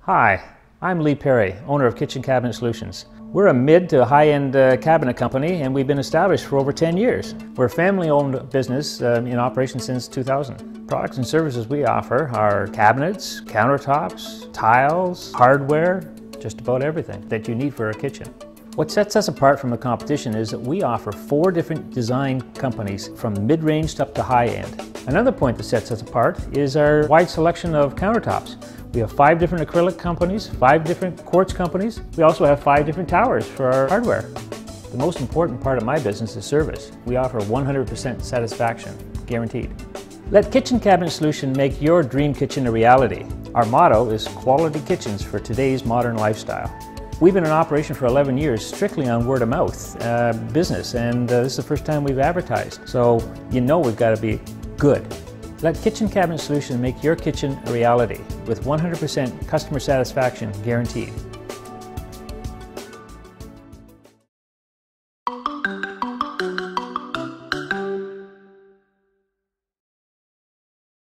Hi, I'm Lee Perry, owner of Kitchen Cabinet Solutions. We're a mid to high-end cabinet company, and we've been established for over 10 years. We're a family-owned business in operation since 2000. Products and services we offer are cabinets, countertops, tiles, hardware, just about everything that you need for a kitchen. What sets us apart from the competition is that we offer 4 different design companies from mid-range up to high-end. Another point that sets us apart is our wide selection of countertops. We have 5 different acrylic companies, 5 different quartz companies. We also have 5 different towers for our hardware. The most important part of my business is service. We offer 100% satisfaction, guaranteed. Let Kitchen Cabinet Solution make your dream kitchen a reality. Our motto is quality kitchens for today's modern lifestyle. We've been in operation for 11 years strictly on word of mouth business, and this is the first time we've advertised. So you know we've got to be good. Let Kitchen Cabinet Solution make your kitchen a reality with 100% customer satisfaction guaranteed.